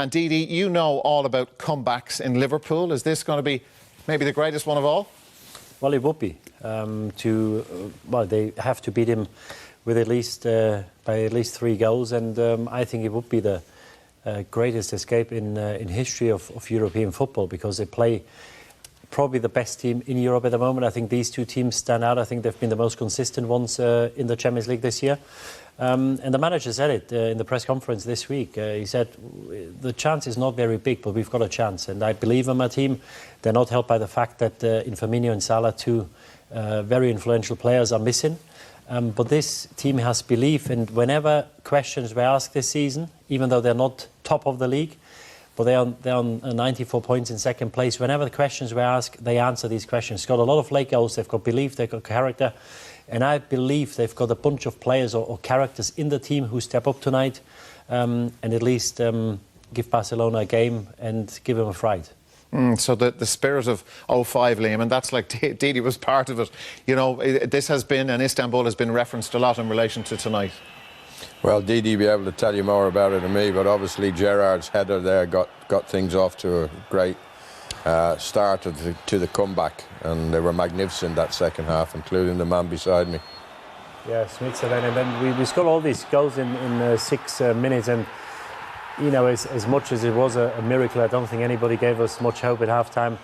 And Didi, you know all about comebacks in Liverpool. Is this going to be maybe the greatest one of all? Well, it would be. Well, they have to beat him with by at least 3 goals, and I think it would be the greatest escape in history of European football, because they play probably the best team in Europe at the moment. I think these two teams stand out. I think they've been the most consistent ones in the Champions League this year. And the manager said it in the press conference this week. He said, the chance is not very big, but we've got a chance. And I believe in my team. They're not helped by the fact that in Firmino and Salah, 2 very influential players, are missing. But this team has belief, and whenever questions were asked this season, even though they're not top of the league, but they're on 94 points in second place. Whenever the questions were asked, they answer these questions. They've got a lot of late goals, they've got belief, they've got character. And I believe they've got a bunch of players or characters in the team who step up tonight and at least give Barcelona a game and give them a fright. So the spirit of 05, Liam, and that's like Didi was part of it. You know, this has been, and Istanbul has been referenced a lot in relation to tonight. Well, Didi will be able to tell you more about it than me, but obviously Gerrard's header there got things off to a great start to the comeback, and they were magnificent that second half, including the man beside me. Yeah, Smith, and then we scored all these goals in 6 minutes, and you know, as much as it was a miracle, I don't think anybody gave us much hope at half-time.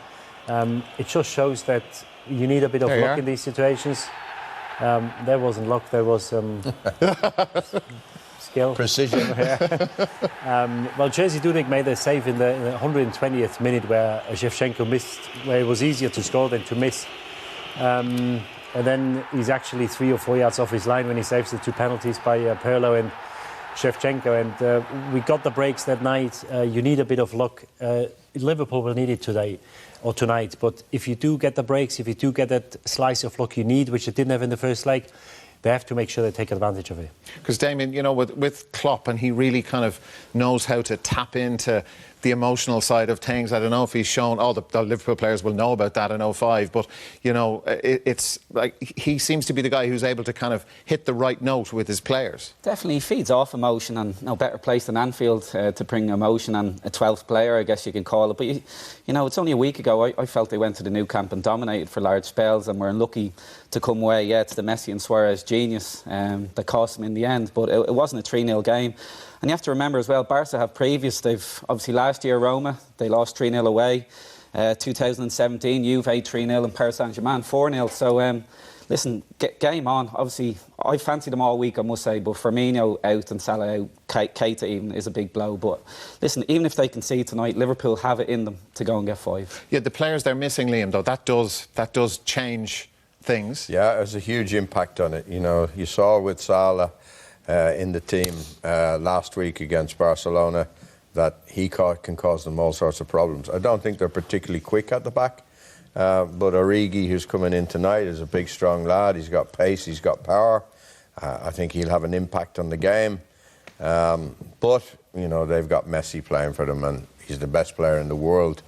It just shows that you need a bit of luck in these situations. There wasn't luck, there was skill. Precision. Well, Jerzy Dudek made a save in the 120th minute where Shevchenko missed, where it was easier to score than to miss. And then he's actually 3 or 4 yards off his line when he saves the 2 penalties by Pirlo and Shevchenko. And we got the breaks that night. You need a bit of luck. Liverpool will need it today or tonight, but if you do get the breaks, if you do get that slice of luck you need, which they didn't have in the first leg, they have to make sure they take advantage of it. Because Damien, you know, with Klopp, and he really kind of knows how to tap into the emotional side of things. I don't know if he's shown, the Liverpool players will know about that in 05, but, you know, it's like he seems to be the guy who's able to kind of hit the right note with his players. Definitely, he feeds off emotion, and no better place than Anfield to bring emotion, and a 12th player, I guess you can call it. But, you know, it's only a week ago I felt they went to the Nou Camp and dominated for large spells, and were unlucky to come away. Yeah, it's the Messi and Suarez genius that cost them in the end, but it wasn't a 3-0 game. And you have to remember as well, Barca have previous. They've obviously last year Roma, they lost 3-0 away. 2017, Juve 3-0, and Paris Saint-Germain 4-0. So listen, game on. Obviously, I fancied them all week, I must say, but Firmino out and Salah out, Keita even, is a big blow. But listen, even if they concede tonight, Liverpool have it in them to go and get 5. Yeah, the players they're missing, Liam, though, that does change things. Yeah, it has a huge impact on it. You know, you saw with Salah in the team last week against Barcelona that he can cause them all sorts of problems. I don't think they're particularly quick at the back, but Origi, who's coming in tonight, is a big, strong lad. He's got pace, he's got power. I think he'll have an impact on the game. But, you know, they've got Messi playing for them, and he's the best player in the world.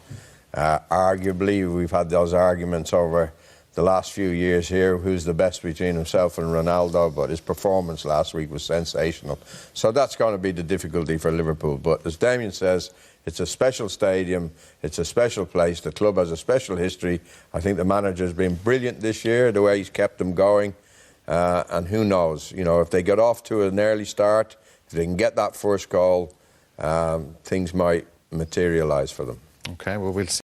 Arguably, we've had those arguments over the last few years here, who's the best between himself and Ronaldo, but his performance last week was sensational. So that's going to be the difficulty for Liverpool. But as Damien says, it's a special stadium, it's a special place, the club has a special history. I think the manager's been brilliant this year, the way he's kept them going. And who knows, you know, if they get off to an early start, if they can get that first goal, things might materialise for them. OK, well, we'll see.